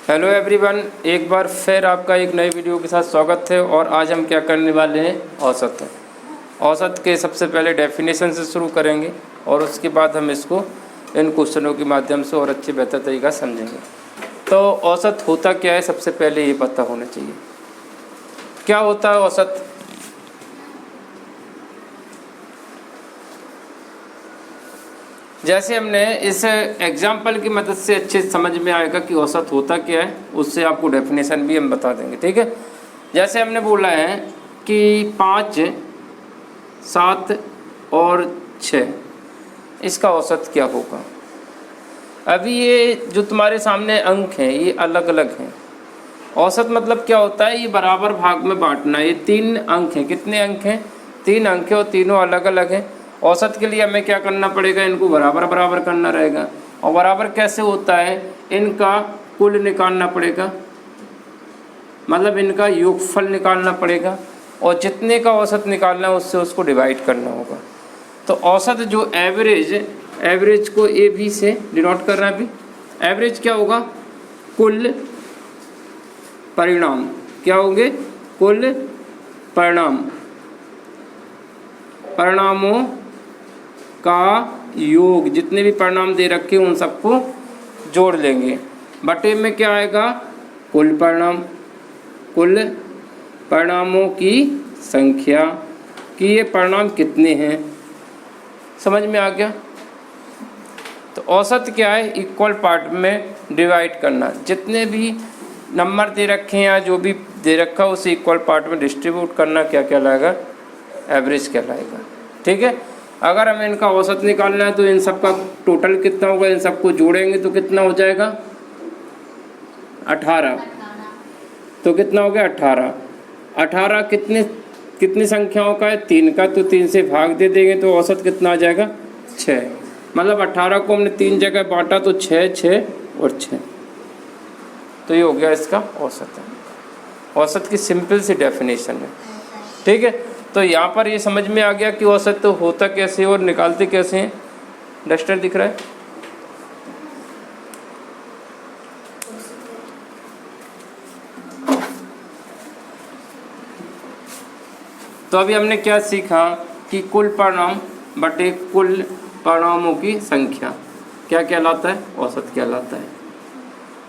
Hello everyone, एक बार फिर आपका एक नई वीडियो के साथ स्वागत है। और आज हम क्या करने वाले हैं, औसत। औसत के सबसे पहले डेफिनेशन से शुरू करेंगे और उसके बाद हम इसको इन क्वेश्चनों के माध्यम से और अच्छे बेहतर तरीका समझेंगे। तो औसत होता क्या है, सबसे पहले ये पता होना चाहिए। क्या होता है औसत? जैसे हमने इस एग्जाम्पल की मदद से अच्छे समझ में आएगा कि औसत होता क्या है, उससे आपको डेफिनेशन भी हम बता देंगे। ठीक है, जैसे हमने बोला है कि 5, 7 और 6, इसका औसत क्या होगा। अभी ये जो तुम्हारे सामने अंक हैं ये अलग अलग हैं। औसत मतलब क्या होता है, ये बराबर भाग में बांटना। ये 3 अंक हैं। कितने अंक हैं? 3 अंक हैं और तीनों अलग अलग हैं। औसत के लिए हमें क्या करना पड़ेगा, इनको बराबर बराबर करना रहेगा। और बराबर कैसे होता है, इनका कुल निकालना पड़ेगा, मतलब इनका योगफल निकालना पड़ेगा और जितने का औसत निकालना है उससे उसको डिवाइड करना होगा। तो औसत जो एवरेज को ए बी से डिनोट कर रहा है। अभी एवरेज क्या होगा, कुल परिणाम। क्या होंगे? कुल परिणाम, परिणामों का योग। जितने भी परिणाम दे रखे उन सबको जोड़ लेंगे। बटे में क्या आएगा, कुल परिणाम, कुल परिणामों की संख्या कि ये परिणाम कितने हैं। समझ में आ गया? तो औसत क्या है, इक्वल पार्ट में डिवाइड करना। जितने भी नंबर दे रखे हैं या जो भी दे रखा है उसे इक्वल पार्ट में डिस्ट्रीब्यूट करना क्या कहलाएगा, एवरेज कहलाएगा। ठीक है, अगर हमें इनका औसत निकालना है तो इन सब का टोटल कितना होगा, इन सबको जोड़ेंगे तो कितना हो जाएगा, 18। तो कितना हो गया, 18। 18 कितनी संख्याओं का है, 3 का। तो 3 से भाग दे देंगे तो औसत कितना आ जाएगा, 6। मतलब 18 को हमने 3 जगह बांटा तो 6, 6 और 6। तो ये हो गया इसका औसत है। औसत की सिंपल सी डेफिनेशन है। ठीक है, तो यहाँ पर ये समझ में आ गया कि औसत तो होता कैसे और निकालते कैसे हैं। डस्टर दिख रहा है? तो अभी हमने क्या सीखा कि कुल परिणाम बटे कुल परिणामों की संख्या क्या कहलाता है, औसत कहलाता है।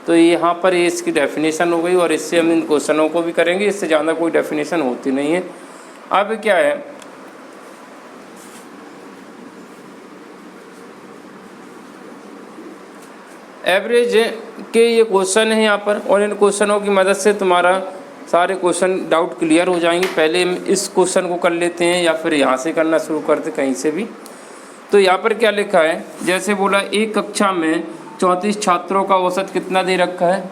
तो यहाँ पर ये इसकी डेफिनेशन हो गई और इससे हम इन क्वेश्चनों को भी करेंगे। इससे ज़्यादा कोई डेफिनेशन होती नहीं है। अब क्या है, एवरेज के ये क्वेश्चन है यहाँ पर और इन क्वेश्चनों की मदद से तुम्हारा सारे क्वेश्चन डाउट क्लियर हो जाएंगे। पहले हम इस क्वेश्चन को कर लेते हैं या फिर यहाँ से करना शुरू करते कहीं से भी। तो यहाँ पर क्या लिखा है, जैसे बोला एक कक्षा में 34 छात्रों का औसत कितना दे रखा है,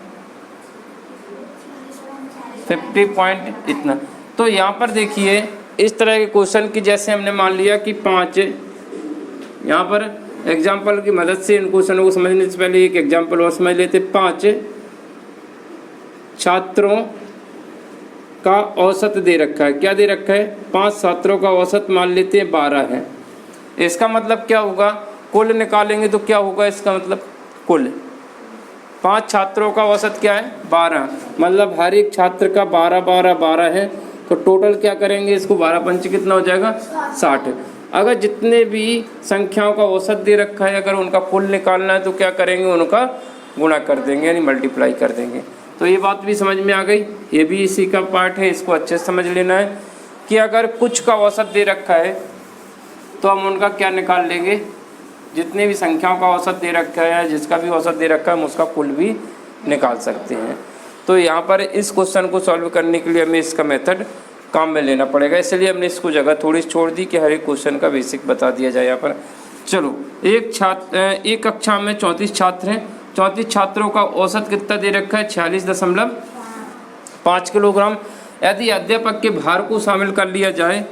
50 पॉइंट इतना। तो यहाँ पर देखिए इस तरह के क्वेश्चन की, जैसे हमने मान लिया कि 5, यहाँ पर एग्जाम्पल की मदद से इन क्वेश्चनों को समझने से पहले एक एग्जाम्पल और समझ लेते। 5 छात्रों का औसत दे रखा है। क्या दे रखा है, 5 छात्रों का औसत मान लेते हैं 12 है। इसका मतलब क्या होगा, कुल निकालेंगे तो क्या होगा, इसका मतलब कुल 5 छात्रों का औसत क्या है, 12। मतलब हर एक छात्र का 12 12 12 है। तो टोटल क्या करेंगे, इसको 12 पंच कितना हो जाएगा, 60। अगर जितने भी संख्याओं का औसत दे रखा है, अगर उनका कुल निकालना है तो क्या करेंगे, उनका गुणा कर देंगे, यानी मल्टीप्लाई कर देंगे। तो ये बात भी समझ में आ गई। ये भी इसी का पार्ट है, इसको अच्छे से समझ लेना है कि अगर कुछ का औसत दे रखा है तो हम उनका क्या निकाल लेंगे, जितने भी संख्याओं का औसत दे रखा है, जिसका भी औसत दे रखा है हम उसका कुल भी निकाल सकते हैं। तो यहाँ पर इस क्वेश्चन को सॉल्व करने के लिए हमें इसका मेथड काम में लेना पड़ेगा, इसलिए हमने इसको जगह थोड़ी छोड़ दी कि हर एक क्वेश्चन का बेसिक बता दिया जाए। यहाँ पर चलो, एक कक्षा में 34 छात्र हैं। 34 छात्रों का औसत कितना दे रखा है, 46.5 किलोग्राम। यदि अध्यापक के भार को शामिल कर लिया जाए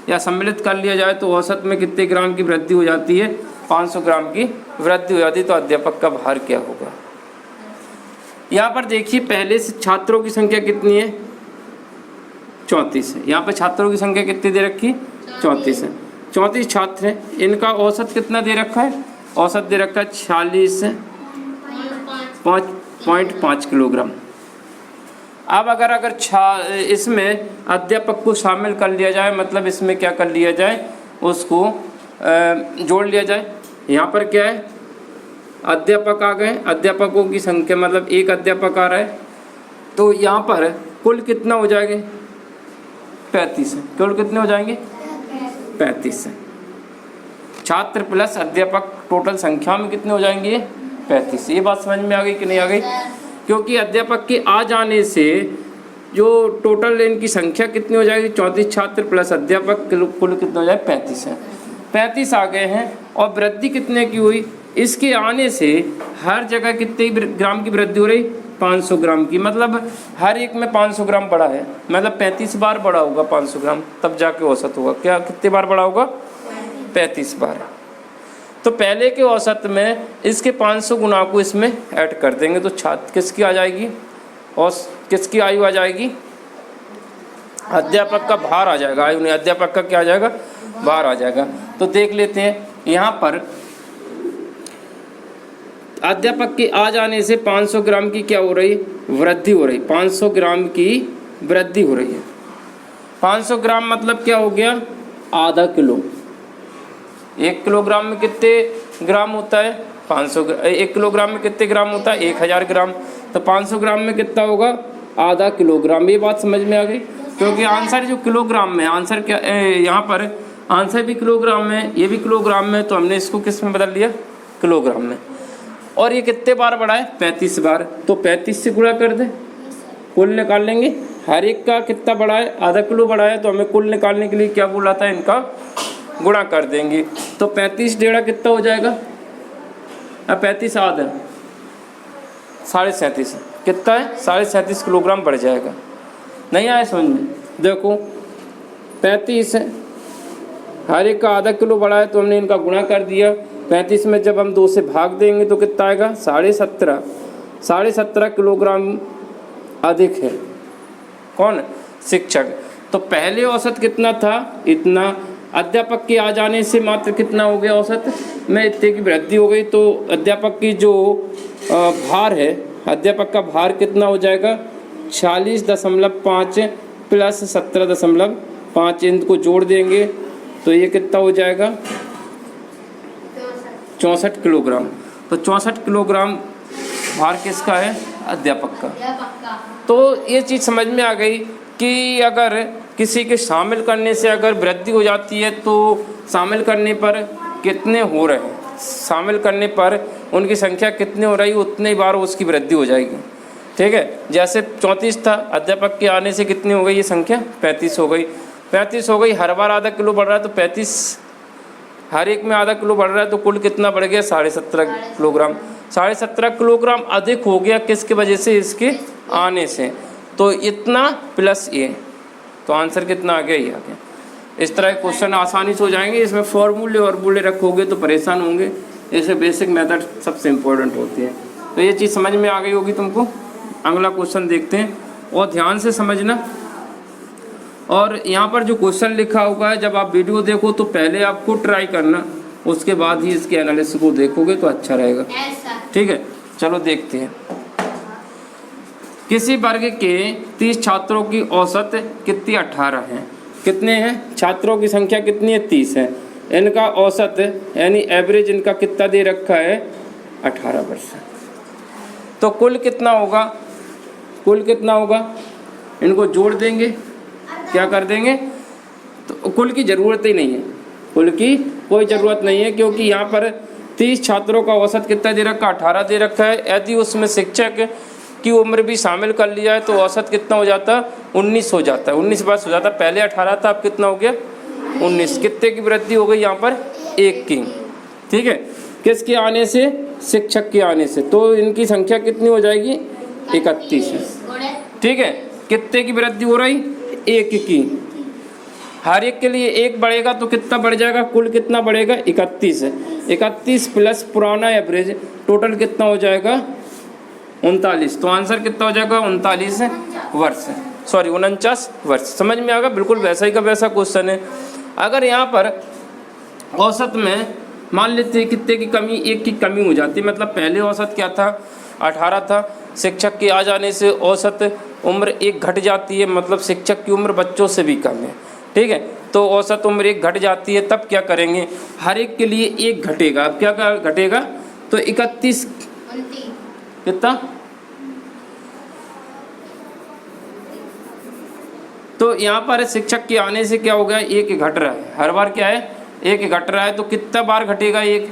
या सम्मिलित कर लिया जाए तो औसत में कितने ग्राम की वृद्धि हो जाती है, 500 ग्राम की वृद्धि हो जाती है। तो अध्यापक का भार क्या होगा। यहाँ पर देखिए पहले से छात्रों की संख्या कितनी है, 34 है। यहाँ पर छात्रों की संख्या कितनी दे रखी, 34 है। 34 छात्र हैं, इनका औसत कितना दे रखा है, औसत दे रखा है 46.5 0.5 किलोग्राम। अब अगर इसमें अध्यापक को शामिल कर लिया जाए, मतलब इसमें क्या कर लिया जाए, उसको जोड़ लिया जाए। यहाँ पर क्या है, अध्यापक आ गए, अध्यापकों की संख्या मतलब एक अध्यापक आ रहा है, तो यहाँ पर कुल कितना हो जाएंगे 35 है। कुल कितने हो जाएंगे 35 है। छात्र प्लस अध्यापक टोटल संख्या में कितने हो जाएंगे 35। ये बात समझ में आ गई कि नहीं आ गई? क्योंकि अध्यापक के आ जाने से जो टोटल इनकी संख्या कितनी हो जाएगी 34 छात्र प्लस अध्यापक, कुल कितने हो जाए 35 है। 35 आ गए हैं और वृद्धि कितने की हुई, इसके आने से हर जगह कितने ग्राम की वृद्धि हो रही 500 ग्राम की, मतलब हर एक में 500 ग्राम बढ़ा है, मतलब 35 बार बढ़ा होगा 500 ग्राम, तब जाके औसत होगा। क्या कितने बार बढ़ा होगा 35 बार। तो पहले के औसत में इसके 500 गुना को इसमें ऐड कर देंगे तो छात्र किसकी आ जाएगी और किसकी आयु आ जाएगी, अध्यापक का भार आ जाएगा, आयु नहीं अध्यापक का क्या आ जाएगा भार आ जाएगा। तो देख लेते हैं यहाँ पर अध्यापक के आ जाने से 500 ग्राम की क्या हो रही वृद्धि हो रही, 500 ग्राम की वृद्धि हो रही है। 500 ग्राम मतलब क्या हो गया आधा किलो। 1 किलोग्राम में कितने ग्राम होता है 500, 1 किलोग्राम में कितने ग्राम होता है 1000 ग्राम, तो 500 ग्राम में कितना होगा आधा किलोग्राम। ये बात समझ में आ गई? क्योंकि आंसर जो किलोग्राम में, आंसर क्या यहाँ पर आंसर भी किलोग्राम में, ये भी किलोग्राम में, तो हमने इसको किस में बदल लिया किलोग्राम में। और ये कितने बार बढ़ा है 35 बार, तो 35 से गुणा कर दे, कुल निकाल लेंगे। हर एक का कितना बढ़ा है आधा किलो बढ़ा है, तो हमें कुल निकालने के लिए क्या बोला था इनका गुणा कर देंगे। तो 35 डेढ़ा कितना हो जाएगा, अब 35 आधा 37.5 कितना है 37.5 किलोग्राम बढ़ जाएगा। नहीं आया समझ में? देखो 35 हर एक का आधा किलो बढ़ा है, तो हमने इनका गुणा कर दिया। 35 में जब हम 2 से भाग देंगे तो कितना आएगा 17.5 किलोग्राम अधिक है। कौन? शिक्षक। तो पहले औसत कितना था इतना, अध्यापक के आ जाने से मात्र कितना हो गया औसत में इतने की वृद्धि हो गई। तो अध्यापक की जो भार है, अध्यापक का भार कितना हो जाएगा 46.5 प्लस 17.5, इनको जोड़ देंगे तो ये कितना हो जाएगा 64 किलोग्राम। तो 64 किलोग्राम भार किसका है अध्यापक का। तो ये चीज़ समझ में आ गई कि अगर किसी के शामिल करने से अगर वृद्धि हो जाती है तो शामिल करने पर कितने हो रहे हैं, शामिल करने पर उनकी संख्या कितनी हो रही उतने बार उसकी वृद्धि हो जाएगी। ठीक है, जैसे 34 था, अध्यापक के आने से कितनी हो गई ये संख्या 35 हो गई। 35 हो गई, हर बार आधा किलो बढ़ रहा है तो 35 हर एक में आधा किलो बढ़ रहा है, तो कुल कितना बढ़ गया 17.5 किलोग्राम। 17.5 किलोग्राम अधिक हो गया किसके वजह से, इसके आने से। तो इतना प्लस ये, तो आंसर कितना आ गया ये आ गया। इस तरह के क्वेश्चन आसानी से हो जाएंगे। इसमें फॉर्मूले और बुले रखोगे तो परेशान होंगे, ऐसे बेसिक मेथड सबसे इम्पोर्टेंट होती है। तो ये चीज़ समझ में आ गई होगी तुमको। अगला क्वेश्चन देखते हैं और ध्यान से समझना। और यहाँ पर जो क्वेश्चन लिखा हुआ है, जब आप वीडियो देखो तो पहले आप खुद ट्राई करना, उसके बाद ही इसके एनालिसिस को देखोगे तो अच्छा रहेगा। ठीक है, चलो देखते हैं। किसी वर्ग के 30 छात्रों की औसत कितनी 18 है। कितने हैं छात्रों की संख्या कितनी है 30 है। इनका औसत यानी एवरेज इनका कितना दे रखा है 18%। तो कुल कितना होगा, कुल कितना होगा, इनको जोड़ देंगे, क्या कर देंगे, तो कुल की ज़रूरत ही नहीं है, कुल की कोई ज़रूरत नहीं है, क्योंकि यहाँ पर 30 छात्रों का औसत कितना दे रखा 18 दे रखा है। यदि उसमें शिक्षक की उम्र भी शामिल कर लिया है तो औसत कितना हो जाता 19 हो जाता है, 19 वर्ष हो जाता है। पहले 18 था, अब कितना हो गया 19। कितने की वृद्धि हो गई यहाँ पर 1 की। ठीक है, किसके आने से, शिक्षक के आने से, तो इनकी संख्या कितनी हो जाएगी 31 है। ठीक है, कितने की वृद्धि हो रही 1 की। हर एक के लिए 1 बढ़ेगा तो कितना बढ़ जाएगा, कुल कितना बढ़ेगा 31 है। 31 प्लस पुराना एवरेज, टोटल कितना हो जाएगा 39। तो आंसर कितना हो जाएगा 39 वर्ष, सॉरी 49 वर्ष। समझ में आ गया, बिल्कुल वैसा ही का वैसा क्वेश्चन है। अगर यहाँ पर औसत में मान लेते हैं कितने की कमी, 1 की कमी हो जाती, मतलब पहले औसत क्या था 18 था, शिक्षक के आ जाने से औसत उम्र 1 घट जाती है, मतलब शिक्षक की उम्र बच्चों से भी कम है, ठीक है। तो औसत उम्र 1 घट जाती है, तब क्या करेंगे, हर एक के लिए 1 घटेगा। अब क्या घटेगा, तो 31 कितना, तो यहाँ पर शिक्षक के आने से क्या हो गया, 1 घट रहा है, हर बार क्या है 1 घट रहा है, तो कितना बार घटेगा 1,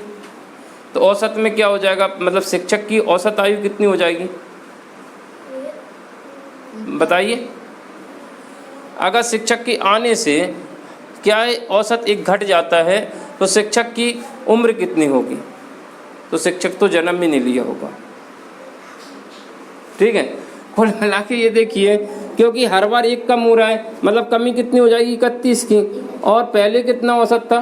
तो औसत में क्या हो जाएगा, मतलब शिक्षक की औसत आयु कितनी हो जाएगी, बताइए। अगर शिक्षक के आने से क्या है औसत 1 घट जाता है, तो शिक्षक की उम्र कितनी होगी, तो शिक्षक तो जन्म ही नहीं लिया होगा, ठीक है। कुल मिला के ये देखिए, क्योंकि हर बार 1 कम हो रहा है, मतलब कमी कितनी हो जाएगी 31 की, और पहले कितना औसत था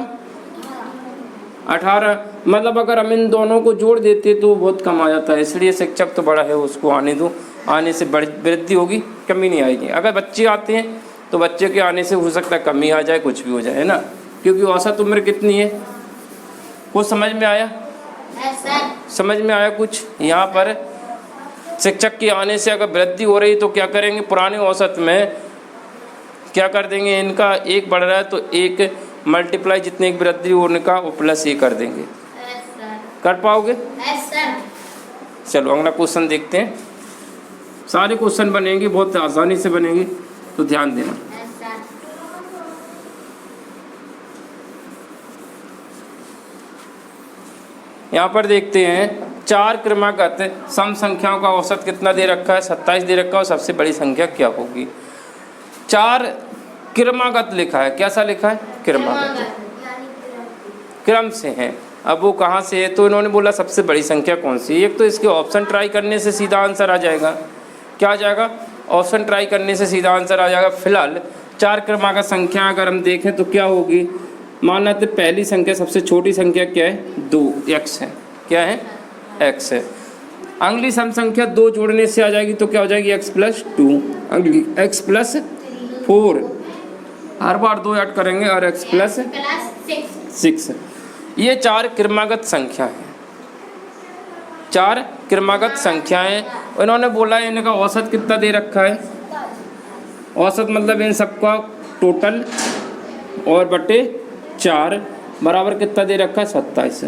18, मतलब अगर हम इन दोनों को जोड़ देते तो बहुत कम आ जाता है। इसलिए शिक्षक तो बड़ा है, उसको आने दो, आने से वृद्धि होगी, कमी नहीं आएगी। अगर बच्चे आते हैं तो बच्चे के आने से हो सकता है कमी आ जाए, कुछ भी हो जाए, है ना, क्योंकि औसत उम्र कितनी है, कुछ समझ में आया, समझ में आया कुछ। यहाँ पर शिक्षक के आने से अगर वृद्धि हो रही तो क्या करेंगे, पुराने औसत में क्या कर देंगे, इनका 1 बढ़ रहा है तो 1 मल्टीप्लाई जितने की वृद्धि होने का वो प्लस ये कर देंगे, कर पाओगे। चलो अगला क्वेश्चन देखते हैं। सारे क्वेश्चन बनेंगे, बहुत आसानी से बनेंगे, तो ध्यान देना। यहाँ पर देखते हैं 4 क्रमागत सम संख्याओं का औसत कितना दे रखा है, 27 दे रखा है, और सबसे बड़ी संख्या क्या होगी। 4 क्रमागत लिखा है, कैसा लिखा है, क्रमागत, क्रम से है। अब वो कहाँ से है, तो इन्होंने बोला सबसे बड़ी संख्या कौन सी। एक तो इसके ऑप्शन ट्राई करने से सीधा आंसर आ जाएगा, क्या आ जाएगा, ऑप्शन ट्राई करने से सीधा आंसर आ जाएगा। फिलहाल 4 क्रमागत संख्या अगर हम देखें तो क्या होगी, माना तो पहली संख्या सबसे छोटी संख्या क्या है, 2x है, क्या है, x है। अगली सम संख्या 2 जोड़ने से आ जाएगी, तो क्या हो जाएगी, x+2, अगली x+4, हर बार 2 ऐड करेंगे, और x+6। ये 4 क्रमागत संख्या है, 4 क्रमागत संख्याएं। इन्होंने बोला है इनका औसत कितना दे रखा है, औसत मतलब इन सबका टोटल और बटे 4 बराबर कितना दे रखा है, 27।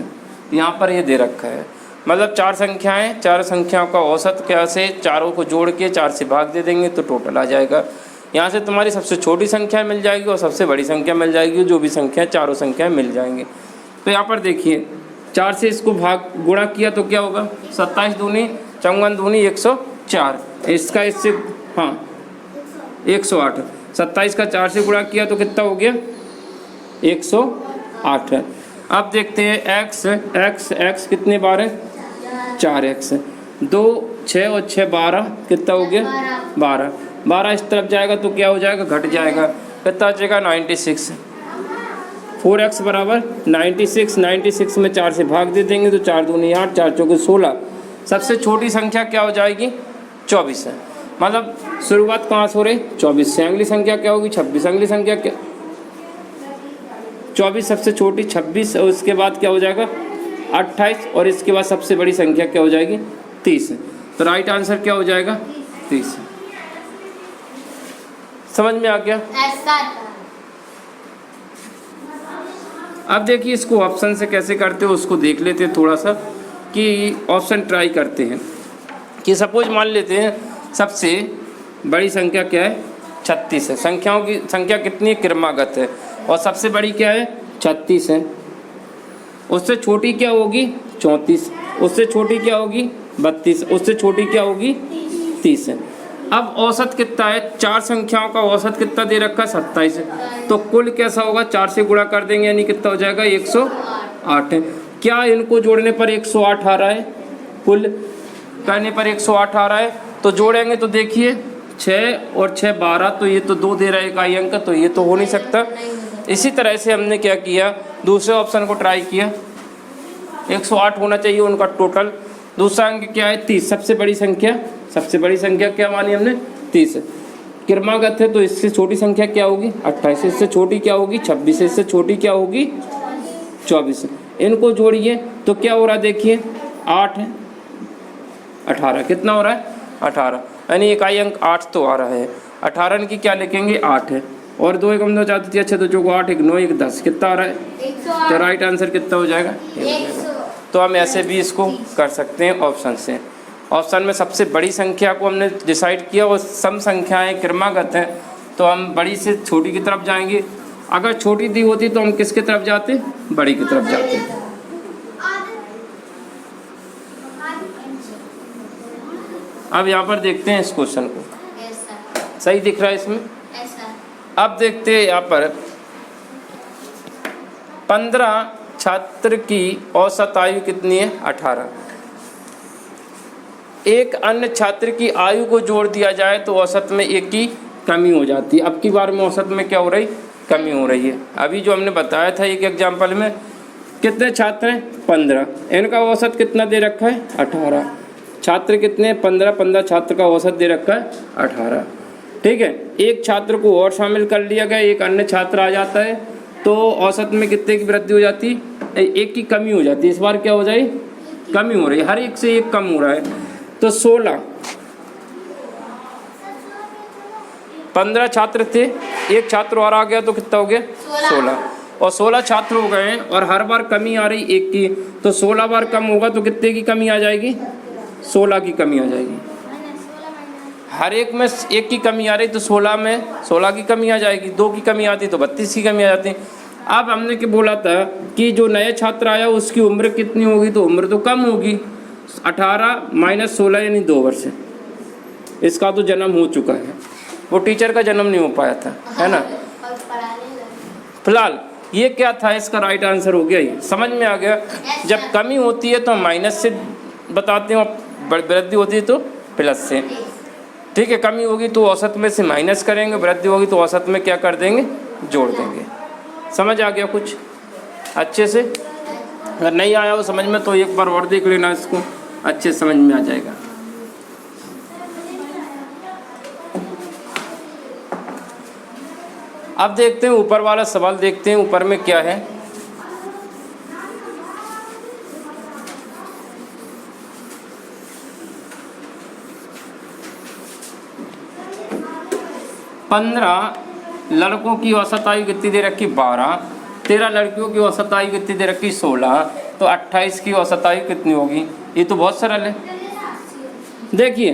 यहाँ पर ये दे रखा है, मतलब 4 संख्याएं, 4 संख्याओं का औसत क्या से, चारों को जोड़ के 4 से भाग दे देंगे तो टोटल आ जाएगा। यहाँ से तुम्हारी सबसे छोटी संख्या मिल जाएगी और सबसे बड़ी संख्या मिल जाएगी, जो भी संख्या, चारों संख्याएं मिल जाएंगे। तो यहाँ पर देखिए 4 से इसको भाग गुणा किया तो क्या होगा, 27 दूनी 54 दूनी 104, इसका इससे हाँ 108, 27 का 4 से गुणा किया तो कितना हो गया, 108 है। अब देखते हैं x कितने बार है, 4x, 2 6 और 6 12, कितना हो गया 12 इस तरफ जाएगा तो क्या हो जाएगा, घट जाएगा, कितना बचेगा 96। 4x बराबर 96 में 4 से भाग दे देंगे तो 4 दूनी 8, 4 चौके 16। सबसे छोटी संख्या क्या हो जाएगी, 24 है, मतलब शुरुआत कहाँ से हो रही, 24 से। अगली संख्या क्या होगी, 26। अगली संख्या क्या, 24 सबसे छोटी, 26 और उसके बाद क्या हो जाएगा 28, और इसके बाद सबसे बड़ी संख्या क्या हो जाएगी 30। तो राइट आंसर क्या हो जाएगा 30। समझ में आ गया। अब देखिए इसको ऑप्शन से कैसे करते हो उसको देख लेते हैं थोड़ा सा, कि ऑप्शन ट्राई करते हैं। कि सपोज मान लेते हैं सबसे बड़ी संख्या क्या है, 36 है। संख्याओं की संख्या कितनी क्रमागत है, और सबसे बड़ी क्या है 36 है। उससे छोटी क्या होगी 34, उससे छोटी क्या होगी 32, उससे छोटी क्या होगी 30 है। अब औसत कितना है, 4 संख्याओं का औसत कितना दे रखा है 27 है। तो कुल कैसा होगा, 4 से गुणा कर देंगे यानी कितना हो जाएगा 108 है। क्या इनको जोड़ने पर 108 आ रहा है, कुल करने पर 108 आ रहा है। तो जोड़ेंगे तो देखिए 6 और 6 12, तो ये तो 2 दे रहा है इकाई अंक, तो ये तो हो नहीं सकता। इसी तरह से हमने क्या किया, दूसरे ऑप्शन को ट्राई किया, 108 होना चाहिए उनका टोटल। दूसरा अंक क्या है 30, सबसे बड़ी संख्या क्या मानी हमने 30 क्रमागत है। तो इससे छोटी संख्या क्या होगी 28, इससे छोटी क्या होगी 26, इससे छोटी क्या होगी 24। इनको जोड़िए तो क्या हो रहा है देखिए 8 है 18, कितना हो रहा है 18, यानी इकाई अंक 8 तो आ रहा है। 18 की क्या लिखेंगे 8 है, और 2 एकम 2 4 3 अच्छा तो चौको 8 1 9 1 10 कितना आ रहा है 108। तो राइट आंसर कितना हो जाएगा 100। तो हम ऐसे भी इसको कर सकते हैं ऑप्शन से। ऑप्शन में सबसे बड़ी संख्या को हमने डिसाइड किया और सम संख्याएं क्रमागत हैं तो हम बड़ी से छोटी की तरफ जाएंगे। अगर छोटी दी होती तो हम किसकी तरफ जाते बड़ी की तरफ जाते। अब यहाँ पर देखते हैं इस क्वेश्चन को, सही दिख रहा है इसमें। अब देखते हैं यहाँ पर 15 छात्र की औसत आयु कितनी है 18। एक अन्य छात्र की आयु को जोड़ दिया जाए तो औसत में एक की कमी हो जाती है। अब की बार में औसत में क्या हो रही कमी हो रही है। अभी जो हमने बताया था एक एग्जाम्पल में कितने छात्र हैं 15, इनका औसत कितना दे रखा है 18। छात्र कितने 15 छात्र का औसत दे रखा है 18। ठीक है, एक छात्र को और शामिल कर लिया गया, एक अन्य छात्र आ जाता है तो औसत में कितने की वृद्धि हो जाती है एक की कमी हो जाती है। इस बार क्या हो जाए कमी हो रही है, हर एक से एक कम हो रहा है। तो 16 15 छात्र थे, एक छात्र और आ गया तो कितना हो गया 16, और 16 छात्र हो गए हैं और हर बार कमी आ रही एक की, तो 16 बार कम होगा तो कितने की कमी आ जाएगी 16 की कमी आ जाएगी। हर एक में एक की कमी आ रही तो 16 में 16 की कमी आ जाएगी, 2 की कमी आती तो 32 की कमी आ जाती। अब हमने क्या बोला था कि जो नए छात्र आया उसकी उम्र कितनी होगी, तो उम्र तो कम होगी, 18 माइनस 16 यानी 2 वर्ष। इसका तो जन्म हो चुका है, वो टीचर का जन्म नहीं हो पाया था, है ना। फिलहाल ये क्या था, इसका राइट आंसर हो गया, ये समझ में आ गया। जब कमी होती है तो माइनस से बताते हैं और वृद्धि होती है तो प्लस से। ठीक है, कमी होगी तो औसत में से माइनस करेंगे, वृद्धि होगी तो औसत में क्या कर देंगे जोड़ देंगे। समझ आ गया कुछ अच्छे से? अगर नहीं आया हो समझ में तो एक बार और देख लेना, इसको अच्छे समझ में आ जाएगा। अब देखते हैं ऊपर वाला सवाल, देखते हैं ऊपर में क्या है। पंद्रह लड़कों की औसत आयु कितनी दे रखी 12, 13 लड़कियों की औसत आयु कितनी दे रखी 16, तो 28 की औसत आयु कितनी होगी। ये तो बहुत सरल है। देखिए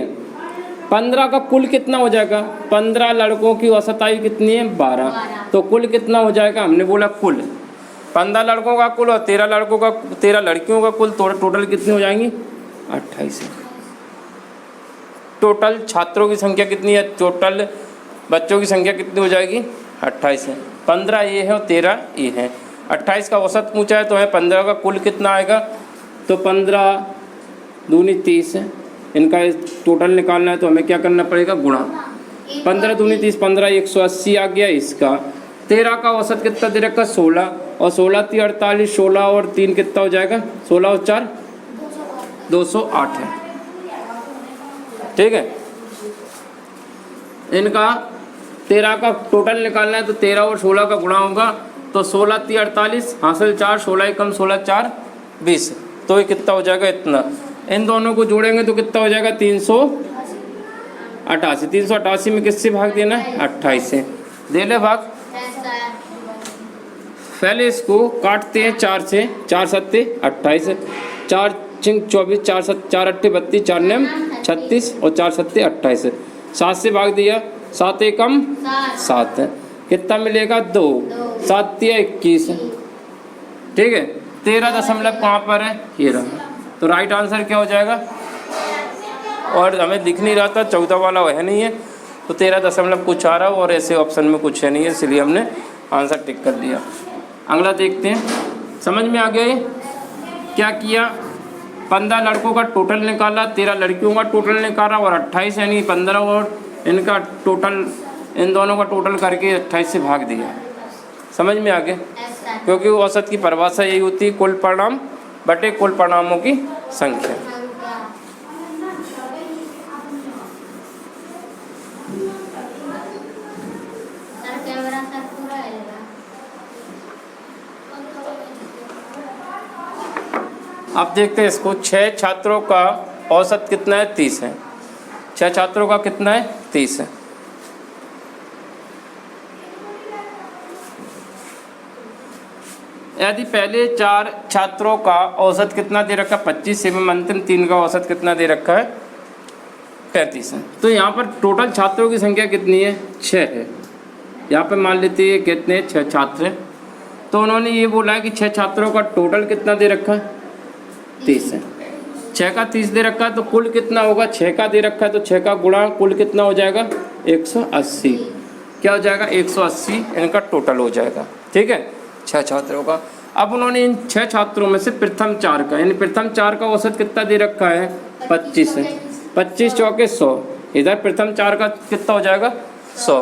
15 का कुल कितना हो जाएगा, 15 लड़कों की औसत आयु कितनी है 12, तो कुल कितना हो जाएगा, हमने बोला कुल 15 लड़कों का कुल और 13 लड़कियों का कुल, तो टोटल कितनी हो जाएंगी 28। टोटल छात्रों की संख्या कितनी है, टोटल बच्चों की संख्या कितनी हो जाएगी 28 है। 15 ये है और 13 ये है। 28 का औसत पूछा है तो है 15 का कुल कितना आएगा, तो 15 दूनी 30 है, इनका टोटल निकालना है तो हमें क्या करना पड़ेगा गुणा। 15 दूनी 30, 15 180 आ गया इसका। 13 का औसत कितना दे रखा 16, और 16 3 48, 16 और 3 कितना हो जाएगा 16 और 4 208 है। ठीक है, इनका 13 का टोटल निकालना है तो 13 और 16 का गुणा होगा, तो 16 3 48 हासिल 4, 16 कम 16 4 20, तो ये कितना हो जाएगा इतना। इन दोनों को जोड़ेंगे तो कितना हो जाएगा 388। 388 में किससे भाग देना है 28 से, दे ले भाग। पहले इसको काटते हैं 4 से, 4 सत्ते 28, 4 चिंग 24, 4 अट्ठे 32, 4 नेम 36 और 4 सत्ते 28। 7 से भाग दिया, 7 एकम 7, कितना मिलेगा 2, 7 तिया 21। ठीक है, 13 दशमलव कहाँ पर है ये रहा, तो राइट आंसर क्या हो जाएगा। और हमें दिख नहीं रहा था 14 वाला वह नहीं है, तो 13 दशमलव कुछ आ रहा हो और ऐसे ऑप्शन में कुछ है नहीं है, इसलिए हमने आंसर टिक कर दिया। अगला देखते हैं, समझ में आ गया ये क्या किया। 15 लड़कों का टोटल निकाला, 13 लड़कियों का टोटल निकाला और 28 यानी 15 और इनका टोटल, इन दोनों का टोटल करके 28 से भाग दिया। समझ में आ गया, क्योंकि औसत की परिभाषा यही होती है कुल परिणाम बटे कुल परिणामों की संख्या। अब देखते हैं इसको, 6 छात्रों का औसत कितना है 30 है। 6 छात्रों का कितना है 30 है। यदि पहले 4 छात्रों का औसत कितना दे रखा है 25 एवं अंतिम 3 का औसत कितना दे रखा है 35 है, तो यहाँ पर टोटल छात्रों की संख्या कितनी है 6 है। यहाँ पर मान लेते हैं कितने 6 छात्र हैं, तो उन्होंने ये बोला है कि 6 छात्रों का टोटल कितना दे रखा है 30 है। 6 का 30 दे रखा है तो कुल कितना होगा, 6 का दे रखा है तो 6 का गुणा कुल कितना हो जाएगा 180। क्या हो जाएगा 180 इनका टोटल हो जाएगा। ठीक है 6 छात्रों का। अब उन्होंने इन 6 छात्रों में से प्रथम 4 का यानी प्रथम 4 का औसत कितना दे रखा है 25 है। 25 चौके 100, इधर प्रथम 4 का कितना हो जाएगा 100।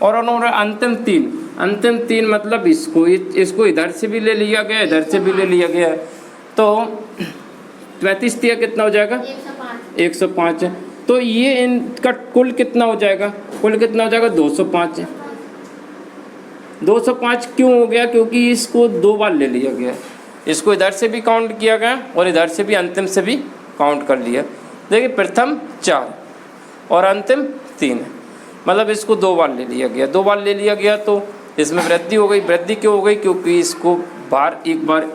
और उन्होंने अंतिम तीन मतलब इसको इधर से भी ले लिया गया, इधर से भी ले लिया गया है, तो 35 दिया कितना हो जाएगा 105 है। तो ये इनका कुल कितना हो जाएगा, कुल कितना हो जाएगा 205 है। 205 क्यों हो गया, क्योंकि इसको 2 बार ले लिया गया, इसको इधर से भी काउंट किया गया और इधर से भी अंतिम से भी काउंट कर लिया। देखिए प्रथम 4 और अंतिम 3 मतलब इसको 2 बार ले लिया गया, 2 बार ले लिया गया तो इसमें वृद्धि हो गई। वृद्धि क्यों हो गई, क्योंकि इसको एक बार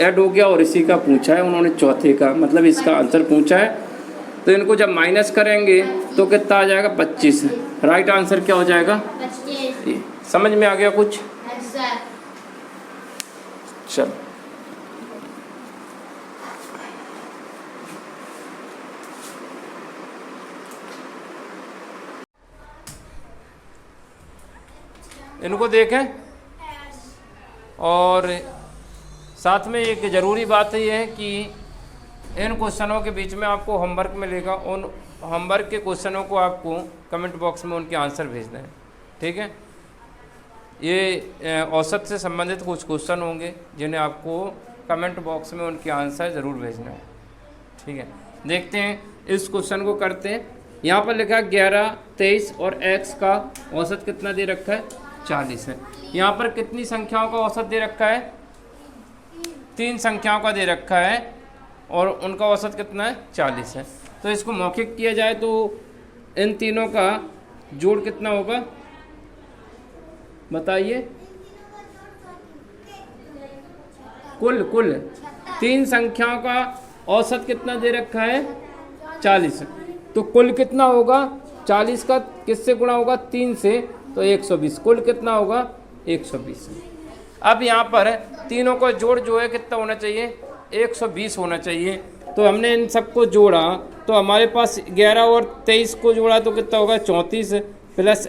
ऐड हो गया और इसी का पूछा है उन्होंने चौथे का, मतलब इसका आंसर पूछा है। तो इनको जब माइनस करेंगे तो कितना आ जाएगा 25। राइट आंसर क्या हो जाएगा 25। समझ में आ गया कुछ? चल इनको देखें। और साथ में एक ज़रूरी बात ये है कि इन क्वेश्चनों के बीच में आपको होमवर्क मिलेगा, उन होमवर्क के क्वेश्चनों को आपको कमेंट बॉक्स में उनके आंसर भेजना है। ठीक है, ये औसत से संबंधित कुछ क्वेश्चन होंगे जिन्हें आपको कमेंट बॉक्स में उनके आंसर ज़रूर भेजना है। ठीक है, देखते हैं इस क्वेश्चन को करते हैं। यहाँ पर लिखा है 11, 23 और x का औसत कितना दे रखा है 40 है। यहाँ पर कितनी संख्याओं का औसत दे रखा है 3 संख्याओं का दे रखा है और उनका औसत कितना है 40 है। तो इसको मौखिक किया जाए तो इन तीनों का जोड़ कितना होगा बताइए। कुल 3 संख्याओं का औसत कितना दे रखा है 40, तो कुल कितना होगा 40 का किससे गुणा होगा 3 से, तो 120। कुल कितना होगा 120। अब यहाँ पर तीनों का जोड़ जो है कितना होना चाहिए 120 होना चाहिए। तो हमने इन सबको जोड़ा तो हमारे पास 11 और 23 को जोड़ा तो कितना होगा 34 प्लस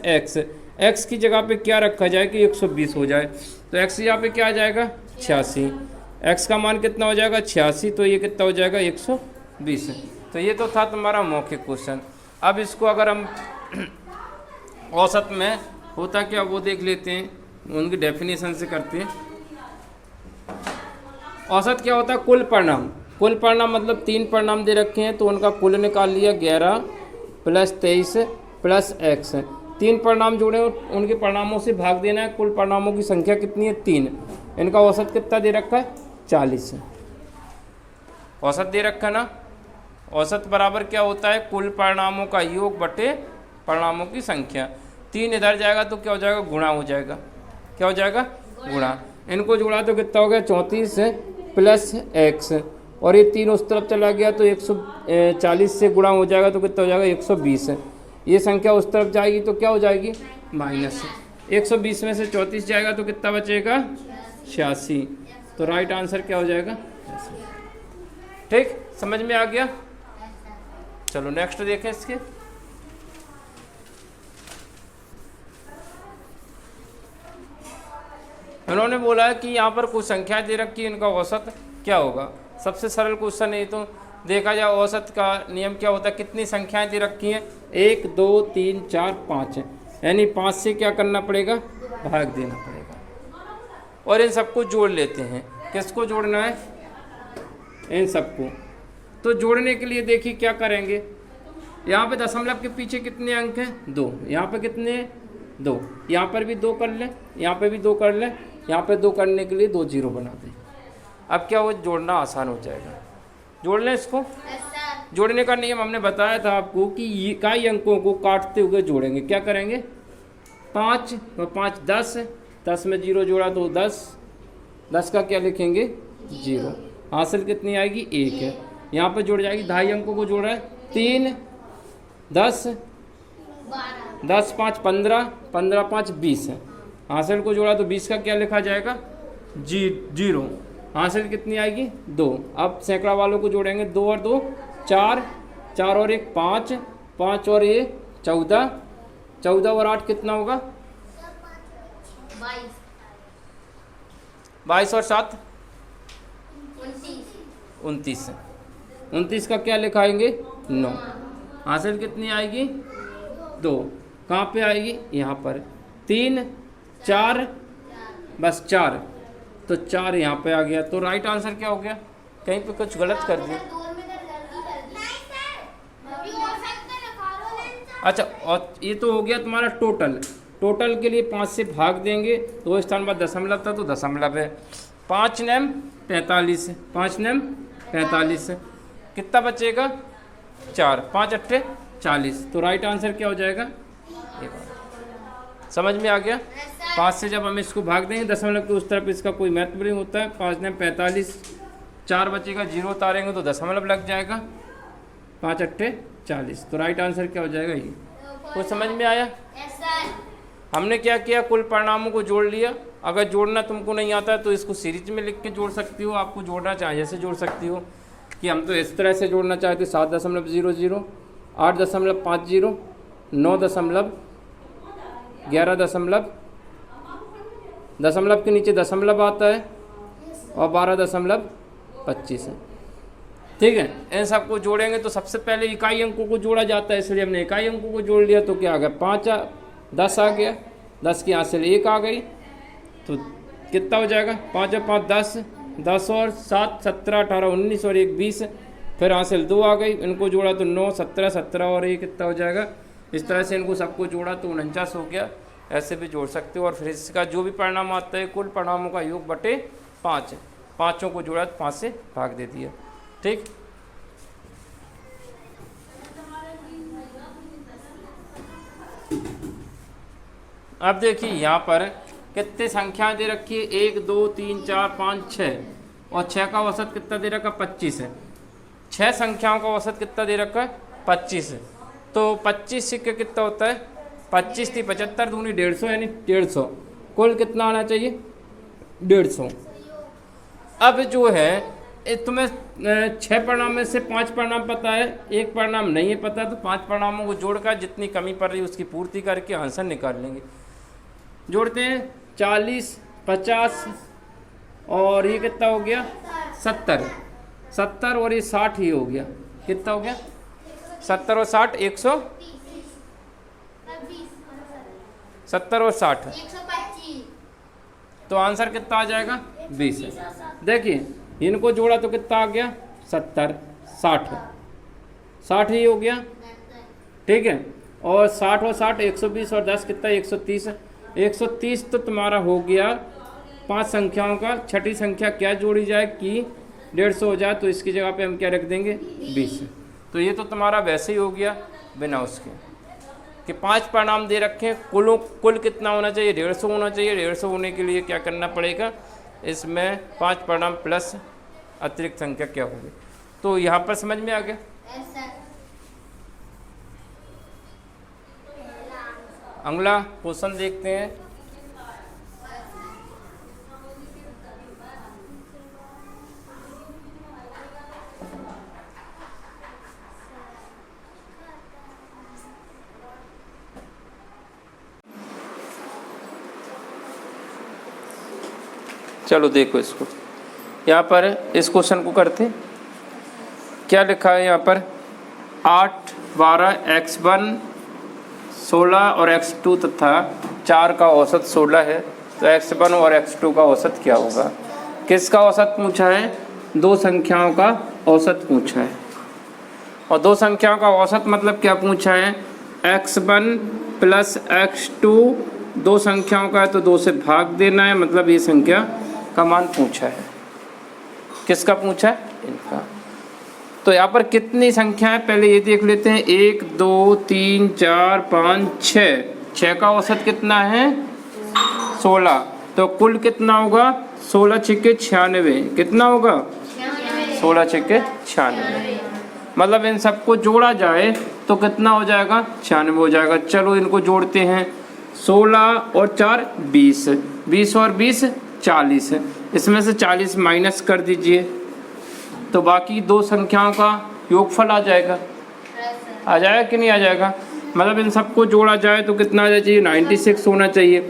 x की जगह पे क्या रखा जाए कि 120 हो जाए। तो x की जगह पे क्या आ जाएगा 86, x का मान कितना हो जाएगा 86, तो ये कितना हो जाएगा 120। तो ये तो था तुम्हारा मौखिक क्वेश्चन। अब इसको अगर हम औसत में होता क्या वो देख लेते हैं, उनकी डेफिनेशन से करते हैं। औसत क्या होता है कुल परिणाम मतलब 3 परिणाम दे रखे हैं तो उनका कुल निकाल लिया 11 प्लस 23 प्लस x। 3 परिणाम जोड़े उनके परिणामों से भाग देना है। कुल परिणामों की संख्या कितनी है 3, इनका औसत कितना दे रखा है 40। औसत दे रखा ना, औसत बराबर क्या होता है कुल परिणामों का योग बटे परिणामों की संख्या। 3 इधर जाएगा तो क्या हो जाएगा गुणा हो जाएगा, क्या हो जाएगा गुणा। इनको जोड़ा तो कितना हो गया 34 प्लस x, और ये 3 उस तरफ चला गया तो 140 से गुणा हो जाएगा तो कितना हो जाएगा 120। ये संख्या उस तरफ जाएगी तो क्या हो जाएगी माइनस। 120 में से 34 जाएगा तो कितना बचेगा 86। तो राइट आंसर क्या हो जाएगा। ठीक, समझ में आ गया। चलो नेक्स्ट देखें इसके। उन्होंने बोला कि यहाँ पर कुछ संख्याएं दे रखी है, इनका औसत क्या होगा। सबसे सरल क्वेश्चन है तो देखा जाए औसत का नियम क्या होता है, कितनी संख्याएं दे रखी हैं 1 2 3 4 5 है, यानी 5 से क्या करना पड़ेगा भाग देना पड़ेगा। और इन सबको जोड़ लेते हैं। किसको जोड़ना है इन सबको। तो जोड़ने के लिए देखिए क्या करेंगे, यहाँ पे दशमलव के पीछे कितने अंक हैं 2, यहाँ पे कितने 2, यहाँ पर भी 2 कर लें, यहाँ पे भी 2 कर लें, यहाँ पे 2 करने के लिए 2 जीरो बना दें। अब क्या हो जोड़ना आसान हो जाएगा। जोड़ लें इसको, जोड़ने का नियम हमने बताया था आपको कि इकाई अंकों को काटते हुए जोड़ेंगे। क्या करेंगे? 5 और 5 10, 10 में 0 जोड़ा तो 10, 10 का क्या लिखेंगे? 0। हासिल कितनी आएगी? 1 है। यहाँ पर जुड़ जाएगी, 2.5 अंकों को जोड़ा है, 3 10, 10 5 15, 15 5 20 है। हासिल को जोड़ा तो 20 का क्या लिखा जाएगा? 0। हासिल कितनी आएगी? 2। अब सैकड़ा वालों को जोड़ेंगे, 2 और 2 4, 4 और 1 5, 5 और ये 14, 14 और 8 कितना होगा? 22 और 7 29। 29 का क्या लिखाएंगे? 9। हासिल कितनी आएगी? 2। कहाँ पे आएगी? यहाँ पर 3 4, बस 4, तो 4 यहाँ पे आ गया। तो राइट आंसर क्या हो गया? कहीं पे कुछ गलत कर दिया? अच्छा, और ये तो हो गया तुम्हारा टोटल। टोटल के लिए 5 से भाग देंगे, 2 स्थान पर दशमलव था तो दशमलव है। 5 नम 45, 5 नम 45, कितना बचेगा? 4, 5 अट्ठे 40। तो राइट आंसर क्या हो जाएगा? समझ में आ गया? 5 से जब हम इसको भाग देंगे दशमलव के उस तरफ, इसका कोई महत्व नहीं होता है। 5 नम 45, 4 बचेगा, 0 उतारेंगे तो दशमलव लग जाएगा, 5 अट्ठे 40। तो राइट आंसर क्या हो जाएगा? ये कुछ समझ में आया? हमने क्या किया? कुल परिणामों को जोड़ लिया। अगर जोड़ना तुमको नहीं आता है तो इसको सीरीज में लिख के जोड़ सकती हो। आपको जोड़ना चाहिए ऐसे जोड़ सकती हो कि हम तो इस तरह से जोड़ना चाहते 7.00, 8.50, 9 11 दशमलव के नीचे दशमलव आता है और 12.25 है। ठीक है, इन सबको जोड़ेंगे तो सबसे पहले इकाई अंकों को जोड़ा जाता है, इसलिए हमने इकाई अंकों को जोड़ लिया। तो क्या आ गया? 5 10 आ गया, 10 की हासिल 1 आ गई, तो कितना हो जाएगा? 5 और 5 10, 10 और 7 17, 18 19 और 1 20, फिर हासिल 2 आ गई। इनको जोड़ा तो 9 17, 17 और 1 कितना हो जाएगा? इस तरह से इनको सबको जोड़ा तो 49 हो गया। ऐसे भी जोड़ सकते हो। और फिर इसका जो भी परिणाम आता है कुल परिणामों का योग बटे 5, पाँचों को जोड़ा तो 5 से भाग दे दिया। ठीक, अब देखिए यहाँ पर कितनी संख्याएं दे रखी है? 1 2 3 4 5 6, और 6 का औसत कितना दे रखा? 25 है। 6 संख्याओं का औसत कितना दे रखा है? 25 है। तो 25 सिक्के कितना होता है? 25 थी 75 दूनी 150, यानी 150। कुल कितना आना चाहिए? 150। अब जो है तुम्हें 6 परिणाम में से 5 परिणाम पता है, 1 परिणाम नहीं है पता, तो 5 परिणामों को जोड़कर जितनी कमी पड़ रही है उसकी पूर्ति करके आंसर निकाल लेंगे। जोड़ते हैं 40 50 और ये कितना हो गया? 70, 70 और ये 60 ही हो गया। कितना हो गया? 70 और 60 100, 70 और 60 तो आंसर कितना आ जाएगा? 20 है। देखिए इनको जोड़ा तो कितना आ गया? 70 60, 60 ही हो गया। ठीक है, और 60 और 60 120 और 10 कितना? 130 है। 130 तो तुम्हारा हो गया 5 संख्याओं का। छठी संख्या क्या जोड़ी जाए कि 150 हो जाए, तो इसकी जगह पे हम क्या रख देंगे? 20। तो ये तो तुम्हारा वैसे ही हो गया बिना उसके कि 5 परिणाम दे रखे हैं। कुल कितना होना चाहिए? 150 होना चाहिए। 150 होने के लिए क्या करना पड़ेगा? इसमें 5 परिणाम प्लस अतिरिक्त संख्या क्या होगी। तो यहाँ पर समझ में आ गया? अगला क्वेश्चन देखते हैं। चलो देखो इसको, यहाँ पर इस क्वेश्चन को करते। क्या लिखा है यहाँ पर? 8 12 x1 16 और x2 तथा 4 का औसत 16 है, तो x1 और x2 का औसत क्या होगा? किसका औसत पूछा है? 2 संख्याओं का औसत पूछा है। और 2 संख्याओं का औसत मतलब क्या पूछा है? x1 प्लस x2, 2 संख्याओं का है तो 2 से भाग देना है, मतलब ये संख्या का मान पूछा है। किसका पूछा है? इनका। तो यहाँ पर कितनी संख्या है पहले ये देख लेते हैं। 1 2 3 4 5 6, 6 का औसत कितना है 16, तो कुल कितना होगा 16 छिक्के 96, कितना होगा 16 छिक्के 96, मतलब इन सबको जोड़ा जाए तो कितना हो जाएगा 96 हो जाएगा। चलो इनको जोड़ते हैं, 16 और 4 20, 20 और 20 40, इसमें से 40 माइनस कर दीजिए तो बाकी दो संख्याओं का योगफल आ जाएगा। आ जाएगा कि नहीं आ जाएगा, मतलब इन सबको जोड़ा जाए तो कितना आ चाहिए 96 होना चाहिए,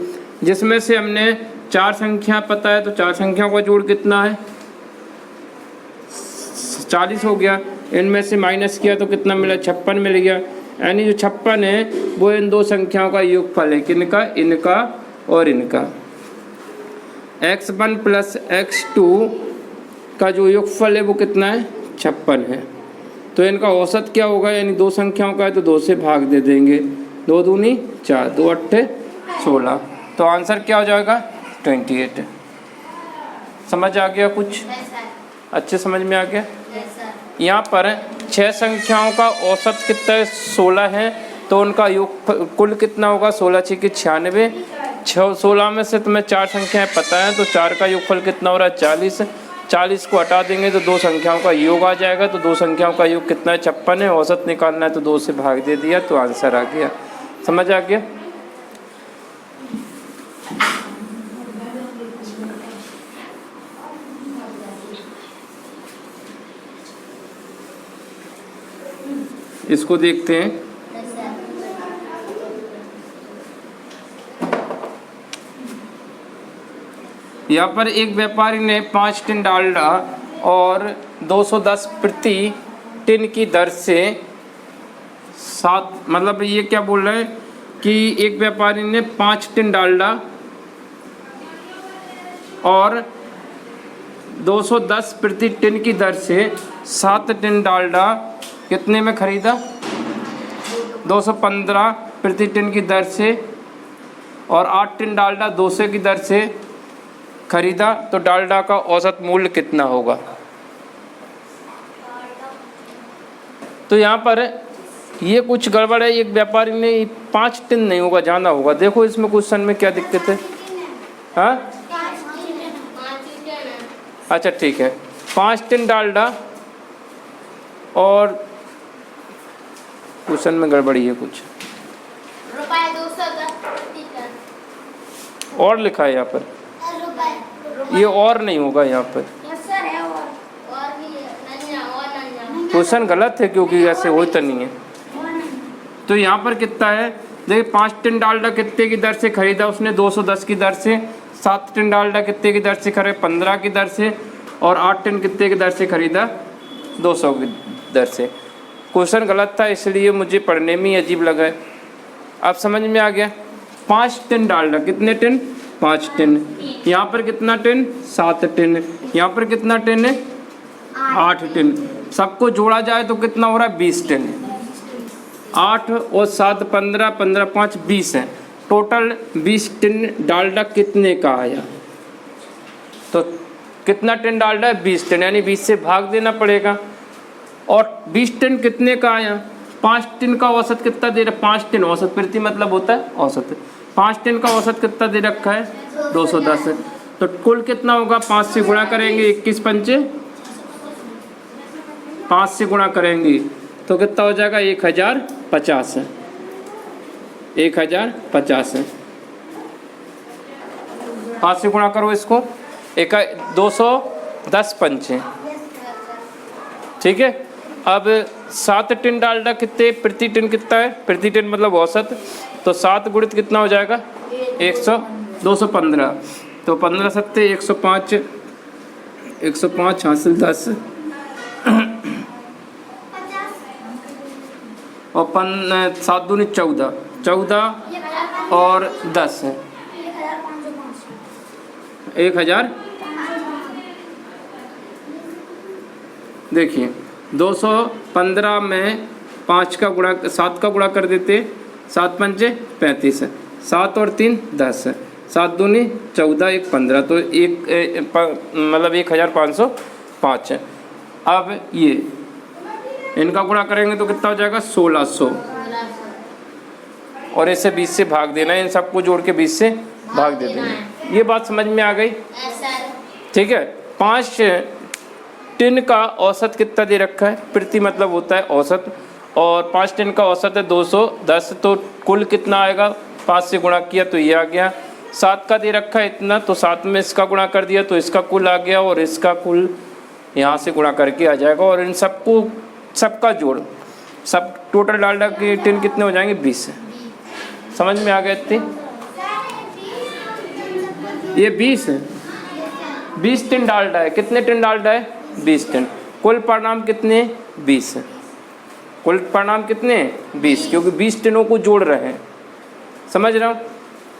जिसमें से हमने 4 संख्या पता है तो 4 संख्याओं का जोड़ कितना है 40 हो गया, इनमें से माइनस किया तो कितना मिला 56 मिल गया, यानी जो 56 है वो इन दो संख्याओं का योगफल है, किनका इनका और इनका। x1 प्लस x2 का जो योगफल है वो कितना है 56 है, तो इनका औसत क्या होगा, यानी दो संख्याओं का है तो 2 से भाग दे देंगे, 2 दूनी 4, 2 अट्ठे 16, तो आंसर क्या हो जाएगा 28। समझ आ गया, कुछ अच्छे समझ में आ गया। यहाँ पर 6 संख्याओं का औसत कितना है 16 है, तो उनका योग कुल कितना होगा 16 छिक्के 96, 16 में से तुम्हें 4 संख्याएं पता है तो 4 का योगफल कितना हो रहा है 40, 40 को हटा देंगे तो दो संख्याओं का योग आ जाएगा, तो दो संख्याओं का योग कितना है 56 है, औसत निकालना है तो 2 से भाग दे दिया तो आंसर आ गया। समझ आ गया। इसको देखते हैं। यहाँ पर एक व्यापारी ने 5 टिन डालडा और 210 प्रति टिन की दर से 7, मतलब ये क्या बोल रहे हैं कि एक व्यापारी ने 5 टिन डालडा और 210 प्रति टिन की दर से 7 टिन डालडा कितने में खरीदा 215 प्रति टिन की दर से, और 8 टिन डालडा 200 की दर से खरीदा, तो डालडा का औसत मूल्य कितना होगा। तो यहाँ पर ये कुछ गड़बड़ है, एक व्यापारी ने 5 टिन नहीं होगा, जाना होगा। देखो इसमें क्वेश्चन में क्या दिक्कत है। हाँ अच्छा ठीक है, 5 टिन डालडा और क्वेश्चन में गड़बड़ी है कुछ, और लिखा है यहाँ पर, ये और नहीं होगा यहाँ पर, क्वेश्चन गलत है क्योंकि ऐसे होता नहीं है। तो यहाँ पर कितना है, देखिए 5 टिन डालडा कितने की दर से खरीदा उसने 210 की दर से, 7 टिन डालडा कितने की दर से खरीदा 15 की दर से, और 8 टिन कितने की दर से खरीदा 200 की दर से। क्वेश्चन गलत था इसलिए मुझे पढ़ने में ही अजीब लगा है। अब समझ में आ गया। 5 टिन डालडा, कितने टिन 5 टिन, यहाँ पर कितना टिन 7 टिन, यहाँ पर कितना टिन है 8 टिन, सबको जोड़ा जाए तो कितना हो रहा है 20 टिन, 8 और 7 15, 15 5 20 है, टोटल 20 टिन डालडा कितने का आया। तो कितना टिन डालडा है 20 टिन, यानी 20 से भाग देना पड़ेगा। और 20 टिन कितने का आया, 5 टिन का औसत कितना दे रहा, 5 टिन औसत प्रति मतलब होता है औसत, 5 टिन का औसत कितना दे रखा है 210 है, तो कुल कितना होगा 5 से गुणा करेंगे, 21 पंचे 5 से गुणा करेंगे तो कितना हो जाएगा 1050 है, 1050 है। 5 से गुणा करो इसको, 210 पंचे, ठीक है। अब 7 टिन डालडा कितने प्रति टिन कितना है, प्रति टिन मतलब औसत, तो 7 गुणित कितना हो जाएगा 215, तो 15 सत्ते 105, 105 हासिल 10 और 7 दूनी 14, 14 और 10 1000। देखिए 215 में 5 का गुणा 7 का गुणा कर देते, 7 पंचे 35, 7 और 3 10, 7 दूनी 14, 1 15, तो मतलब 1505 है। अब ये इनका गुणा करेंगे तो कितना हो जाएगा 1600, और इसे 20 से भाग देना है, इन सबको जोड़ के 20 से भाग दे देंगे। ये बात समझ में आ गई? ठीक है। 5 टिन का औसत कितना दे रखा है? प्रति मतलब होता है औसत, और 5 टिन का औसत है 210, तो कुल कितना आएगा? 5 से गुणा किया तो ये आ गया। 7 का दे रखा है इतना, तो 7 में इसका गुणा कर दिया तो इसका कुल आ गया, और इसका कुल यहाँ से गुणा करके आ जाएगा, और इन सबको सबका जोड़, सब टोटल डालडा के टिन कितने हो जाएंगे? 20। समझ में आ गए इतनी? ये 20 टिन डालडा है। कितने टिन डालडा है? 20 टिन। कुल परिणाम कितने? 20। कुल परिणाम कितने? 20, क्योंकि 20 टिनों को जोड़ रहे हैं। समझ रहा हूँ?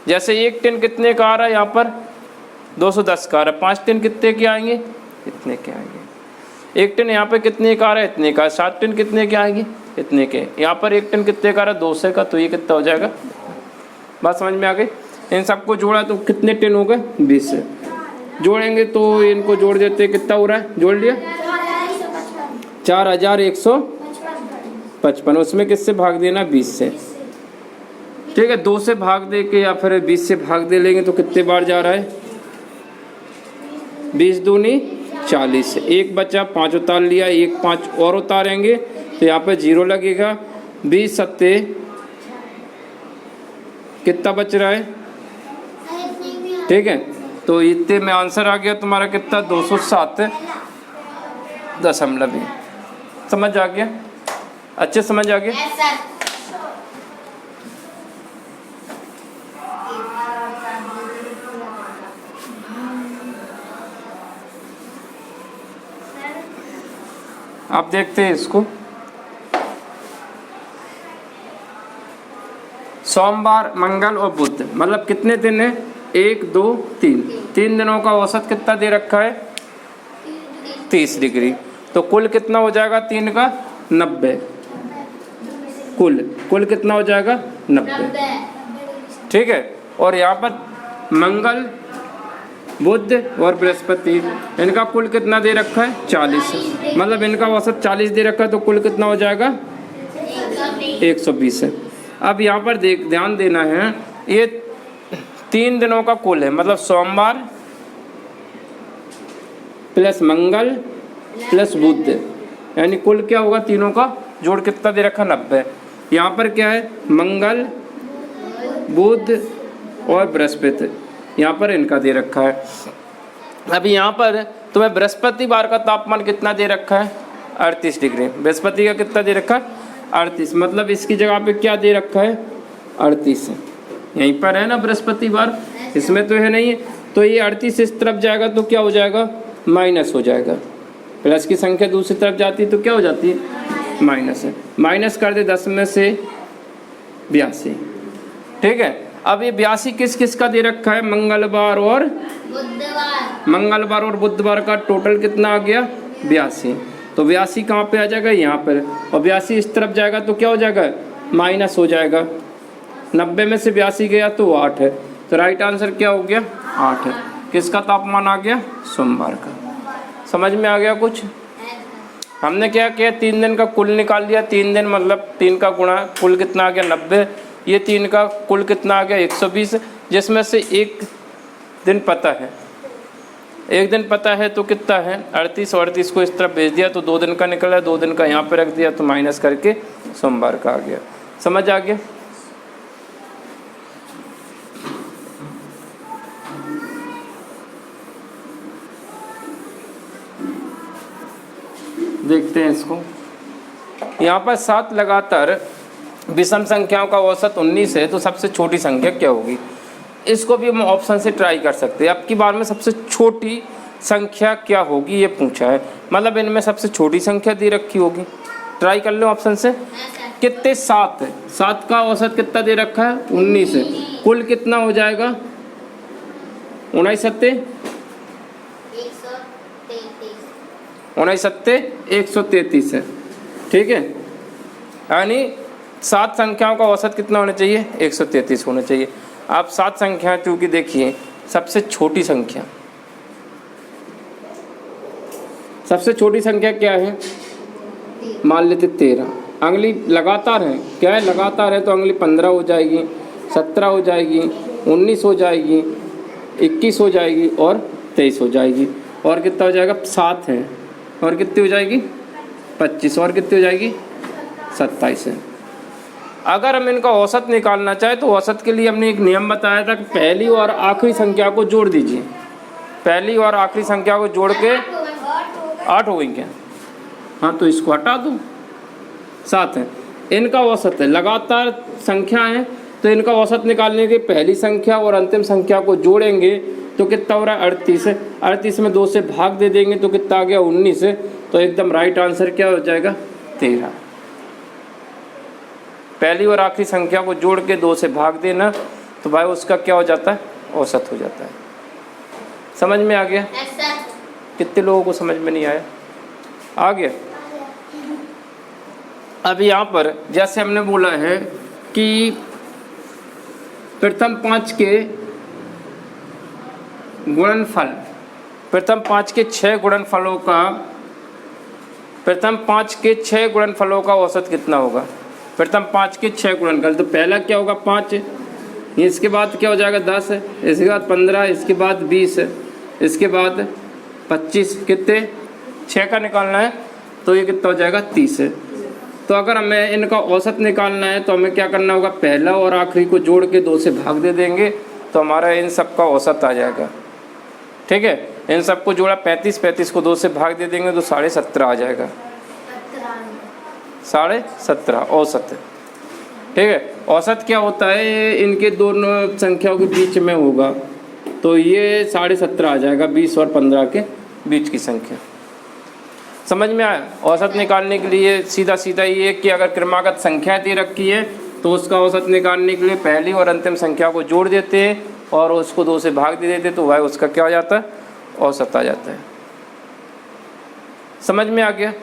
जैसे 1 टिन कितने का आ रहा है यहाँ पर? 210 का आ रहा है। 5 टिन कितने के आएंगे? इतने के आएंगे। 1 टिन यहाँ पे कितने का आ रहा है? इतने का। 7 टिन कितने के आएंगे? इतने के। यहाँ पर 1 टिन कितने का आ रहा है? 200 का, तो ये कितना हो जाएगा? बात समझ में आ गई? इन सबको जोड़ा तो कितने टिन हो गए? 20। जोड़ेंगे तो इनको जोड़ देते, कितना हो रहा है? जोड़ लिया 4155। उसमें किससे भाग देना? 20 से। ठीक है, 2 से भाग दे के या फिर 20 से भाग दे लेंगे तो कितने बार जा रहा है? 20 दूनी 40। 1 बचा, 5 उतार लिया, 1 5 और उतारेंगे तो यहाँ पे 0 लगेगा। 20 सत्ते कितना बच रहा है? ठीक है, तो इतने में आंसर आ गया तुम्हारा कितना? 207.2। समझ आ गया? अच्छे समझ आ गया? आप देखते हैं इसको। सोमवार, मंगल और बुध, मतलब कितने दिन है? 1 2 3। 3 दिनों का औसत कितना दे रखा है? 30 डिग्री। तो कुल कितना हो जाएगा 3 का? 90। कुल कितना हो जाएगा? 90। ठीक है, और यहाँ पर मंगल, बुध और बृहस्पति, इनका कुल कितना दे रखा है? 40। मतलब इनका औसत 40 दे रखा है, तो कुल कितना हो जाएगा? 120। अब यहाँ पर ध्यान देना है, ये 3 दिनों का कुल है, मतलब सोमवार प्लस मंगल प्लस बुध, यानी कुल क्या होगा? तीनों का जोड़ कितना दे रखा? 90। यहाँ पर क्या है? मंगल, बुध और बृहस्पति, यहाँ पर इनका दे रखा है। अभी यहाँ पर तुम्हें बृहस्पतिवार का तापमान कितना दे रखा है? 38 डिग्री। बृहस्पति का कितना दे रखा है? 38। मतलब इसकी जगह पे क्या दे रखा है? 38। यहीं पर है ना बृहस्पतिवार, इसमें तो है नहीं। तो ये 38 इस तरफ जाएगा तो क्या हो जाएगा? माइनस हो जाएगा। प्लस की संख्या दूसरी तरफ जाती है तो क्या हो जाती है? माइनस है। माइनस कर दे 10 में से 82। ठीक है, अब ये 82 किस किस का दे रखा है? मंगलवार और बुधवार का टोटल कितना आ गया? 82। तो 82 कहाँ पे आ जाएगा? यहाँ पर। और 82 इस तरफ जाएगा तो क्या हो जाएगा? माइनस हो जाएगा। 90 में से 82 गया तो 8 है। तो राइट आंसर क्या हो गया? 8 है। किसका तापमान आ गया? सोमवार का। समझ में आ गया कुछ? हमने क्या किया? 3 दिन का कुल निकाल लिया। 3 दिन मतलब 3 का गुणा, कुल कितना आ गया? 90। ये 3 का कुल कितना आ गया? 120, जिसमें से 1 दिन पता है। 1 दिन पता है तो कितना है? 38। और 38 को इस तरफ भेज दिया तो 2 दिन का निकला, 2 दिन का यहाँ पे रख दिया तो माइनस करके सोमवार का आ गया। समझ आ गया? देखते हैं इसको। यहाँ पर 7 लगातार विषम संख्याओं का औसत 19 है, तो सबसे छोटी संख्या क्या होगी? इसको भी हम ऑप्शन से ट्राई कर सकते हैं। अब की बार में सबसे छोटी संख्या क्या होगी ये पूछा है, मतलब इनमें सबसे छोटी संख्या दे रखी होगी। ट्राई कर लो ऑप्शन से। कितने? 7 है। 7 का औसत कितना दे रखा है? 19 है। कुल कितना हो जाएगा? 19 सत्ते 133 है। ठीक है, यानी 7 संख्याओं का औसत कितना होना चाहिए? 133 होना चाहिए। आप 7 संख्या चूँकि देखिए, सबसे छोटी संख्या क्या है? मान लेते 13, अगली लगातार है, क्या है लगातार है, तो अगली 15 हो जाएगी, 17 हो जाएगी, 19 हो जाएगी, 21 हो जाएगी और 23 हो जाएगी। और कितना हो जाएगा 7 है, और कितनी हो जाएगी 25, और कितनी हो जाएगी 27 है। अगर हम इनका औसत निकालना चाहें तो औसत के लिए हमने एक नियम बताया था कि पहली और आखिरी संख्या को जोड़ दीजिए। पहली और आखिरी संख्या को जोड़ के 8 हो गई क्या? हाँ, तो इसको हटा दो, 7 है। इनका औसत है, लगातार संख्या है, तो इनका औसत निकालने के पहली संख्या और अंतिम संख्या को जोड़ेंगे तो कितना हो रहा है 38 है। 38 में 2 से भाग दे देंगे तो कितना आ गया 19 है। तो एकदम राइट आंसर क्या हो जाएगा 13। पहली और आखिरी संख्या को जोड़ के 2 से भाग देना तो भाई उसका क्या हो जाता है औसत हो जाता है। समझ में आ गया? कितने लोगों को समझ में नहीं आया? आ गया? अब यहाँ पर जैसे हमने बोला है कि प्रथम 5 के गुणनफल, प्रथम 5 के 6 गुणनफलों का, प्रथम 5 के 6 गुणनफलों का औसत कितना होगा? प्रथम 5 के 6 गुणनफल, तो पहला क्या होगा 5 है, इसके बाद क्या हो जाएगा 10 है, इसके बाद 15, इसके बाद 20 है, इसके बाद 25, कितने 6 का निकालना है तो ये कितना हो जाएगा 30 है। तो अगर हमें इनका औसत निकालना है तो हमें क्या करना होगा, पहला और आखिरी को जोड़ के 2 से भाग दे देंगे तो हमारा इन सब का औसत आ जाएगा। ठीक है, इन सबको जोड़ा 35, 35 को 2 से भाग दे देंगे तो 17.5 आ जाएगा, 17.5 औसत है। ठीक है, औसत क्या होता है, इनके दोनों संख्याओं के बीच में होगा, तो ये 17.5 आ जाएगा, 20 और 15 के बीच की संख्या। समझ में आया? औसत निकालने के लिए सीधा सीधा ये कि अगर क्रमागत संख्या दे रखी है तो उसका औसत निकालने के लिए पहली और अंतिम संख्या को जोड़ देते हैं और उसको 2 से भाग दे देते, तो वह उसका क्या हो जाता है औसत आ जाता है। समझ में आ गया?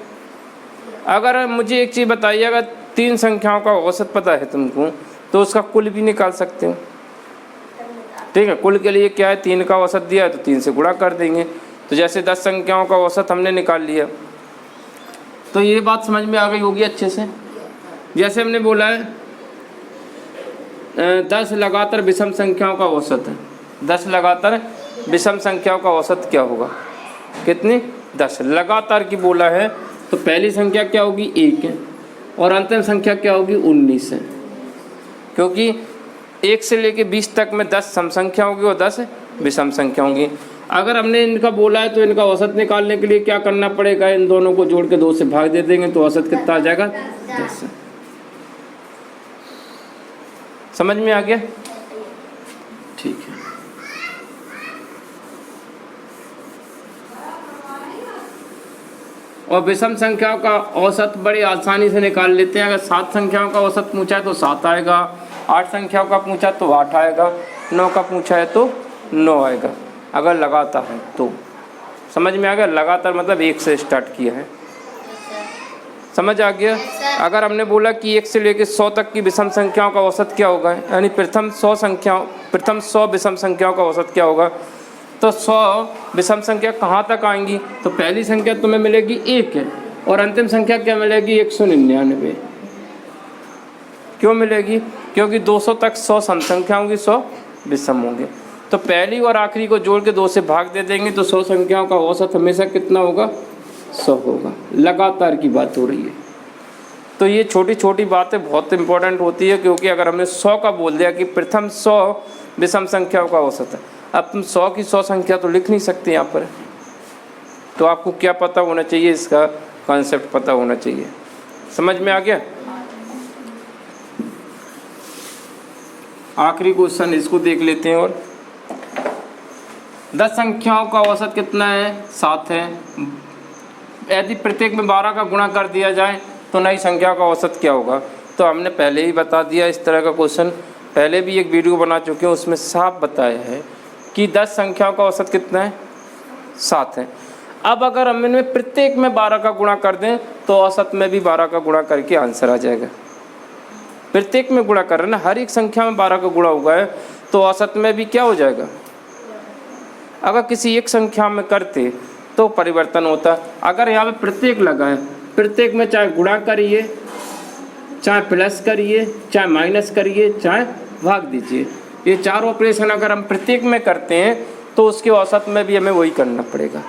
अगर मुझे एक चीज़ बताइए, अगर 3 संख्याओं का औसत पता है तुमको तो उसका कुल भी निकाल सकते हो। ठीक है, कुल के लिए क्या है, 3 का औसत दिया है तो 3 से गुणा कर देंगे। तो जैसे 10 संख्याओं का औसत हमने निकाल लिया, तो ये बात समझ में आ गई होगी अच्छे से। जैसे हमने बोला है 10 लगातार विषम संख्याओं का औसत है, 10 लगातार विषम संख्याओं का औसत क्या होगा, कितनी 10 लगातार की बोला है, तो पहली संख्या क्या होगी 1 है और अंतिम संख्या क्या होगी 19 है, क्योंकि 1 से लेके 20 तक में 10 सम संख्या होगी और 10 विषम संख्या होंगी। अगर हमने इनका बोला है तो इनका औसत निकालने के लिए क्या करना पड़ेगा, इन दोनों को जोड़ के 2 से भाग दे देंगे तो औसत कितना आ जाएगा 10। समझ में आ गया? ठीक है। और विषम संख्याओं का औसत बड़ी आसानी से निकाल लेते हैं। अगर 7 संख्याओं का औसत पूछा है तो 7 आएगा, 8 संख्याओं का पूछा तो 8 आएगा, 9 का पूछा है तो 9 आएगा, अगर लगातार है तो। समझ में आ गया? लगातार मतलब 1 से स्टार्ट किया है। समझ आ गया? अगर हमने बोला कि 1 से लेकर 100 तक की विषम संख्याओं का औसत क्या होगा, यानी प्रथम 100 विषम संख्याओं का औसत क्या होगा, तो 100 विषम संख्या कहाँ तक आएंगी, तो पहली संख्या तुम्हें मिलेगी 1 है और अंतिम संख्या क्या मिलेगी 199। क्यों मिलेगी? क्योंकि 200 तक 100 सम संख्या होंगी, 100 विषम होंगे। तो पहली और आखिरी को जोड़ के 2 से भाग दे देंगे तो 100 संख्याओं का औसत हमेशा कितना होगा 100 होगा। लगातार की बात हो रही है। तो ये छोटी छोटी बातें बहुत इंपॉर्टेंट होती है, क्योंकि अगर हमने 100 का बोल दिया कि प्रथम 100 विषम संख्याओं का औसत है, अब तुम 100 की 100 संख्या तो लिख नहीं सकते यहाँ पर, तो आपको क्या पता होना चाहिए, इसका कॉन्सेप्ट पता होना चाहिए। समझ में आ गया? आखिरी क्वेश्चन इसको देख लेते हैं। और 10 संख्याओं का औसत कितना है 7 है। यदि प्रत्येक में 12 का गुणा कर दिया जाए तो नई संख्या का औसत क्या होगा, तो हमने पहले ही बता दिया। इस तरह का क्वेश्चन पहले भी एक वीडियो बना चुके हैं, उसमें साफ बताया है कि 10 संख्याओं का औसत कितना है 7 है। अब अगर हम इनमें प्रत्येक में 12 का गुणा कर दें तो औसत में भी 12 का गुणा करके आंसर आ जाएगा। प्रत्येक में गुणा कर रहे हैं ना, हर एक संख्या में 12 का गुणा हुआ है तो औसत में भी क्या हो जाएगा। अगर किसी एक संख्या में करते तो परिवर्तन होता, अगर यहाँ पे प्रत्येक लगा है प्रत्येक में चाहे गुणा करिए, चाहे प्लस करिए, चाहे माइनस करिए, चाहे भाग दीजिए, ये चार ऑपरेशन अगर हम प्रत्येक में करते हैं तो उसके औसत में भी हमें वही करना पड़ेगा।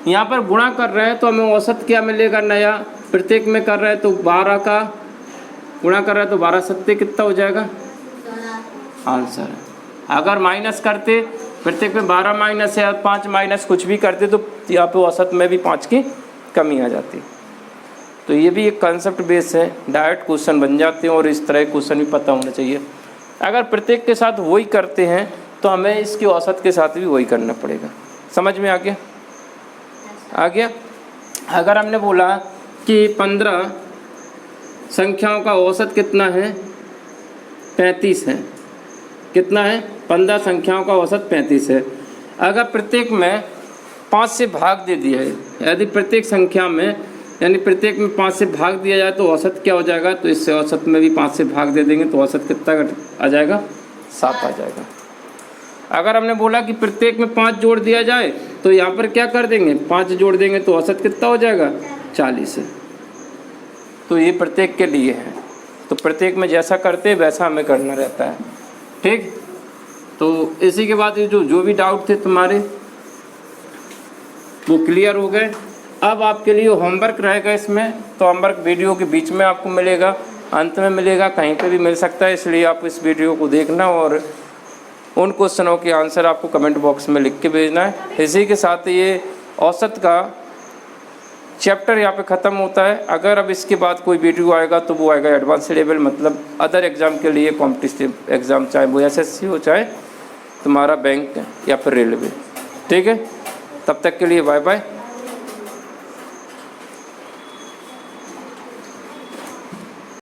यहाँ पर गुणा कर रहे हैं तो हमें औसत क्या मिलेगा नया, प्रत्येक में कर रहे हैं तो 12 का गुणा कर रहे हैं तो 12 सत्ते कितना हो जाएगा आंसर। अगर माइनस करते प्रत्येक में 12 माइनस है 5 माइनस कुछ भी करते तो यहाँ पे औसत में भी 5 की कमी आ जाती। तो ये भी एक कंसेप्ट बेस है, डायरेक्ट क्वेश्चन बन जाते हैं और इस तरह के क्वेश्चन भी पता होना चाहिए। अगर प्रत्येक के साथ वही करते हैं तो हमें इसके औसत के साथ भी वही करना पड़ेगा। समझ में आ गया? आ गया। अगर हमने बोला कि 15 संख्याओं का औसत कितना है 35 है, कितना है 15 संख्याओं का औसत 35 है। अगर प्रत्येक में 5 से भाग दे दिया है, यदि प्रत्येक संख्या में यानी प्रत्येक में 5 से भाग दिया जाए तो औसत क्या हो जाएगा, तो इससे औसत में भी 5 से भाग दे देंगे तो औसत कितना आ जाएगा 7 आ जाएगा। अगर हमने बोला कि प्रत्येक में 5 जोड़ दिया जाए तो यहाँ पर क्या कर देंगे 5 जोड़ देंगे तो औसत कितना हो जाएगा 40 है। तो ये प्रत्येक के लिए है, तो प्रत्येक में जैसा करते वैसा हमें करना रहता है। ठीक, तो इसी के बाद ये जो भी डाउट थे तुम्हारे वो क्लियर हो गए। अब आपके लिए होमवर्क रहेगा इसमें, तो होमवर्क वीडियो के बीच में आपको मिलेगा, अंत में मिलेगा, कहीं पे भी मिल सकता है, इसलिए आप इस वीडियो को देखना और उन क्वेश्चनों के आंसर आपको कमेंट बॉक्स में लिख के भेजना है। इसी के साथ ये औसत का चैप्टर यहाँ पे ख़त्म होता है। अगर अब इसके बाद कोई वीडियो आएगा तो वो आएगा एडवांस लेवल, मतलब अदर एग्ज़ाम के लिए, कॉम्पिटिटिव एग्ज़ाम, चाहे वो SSC हो चाहे तुम्हारा बैंक या फिर रेलवे। ठीक है, तब तक के लिए बाय बाय।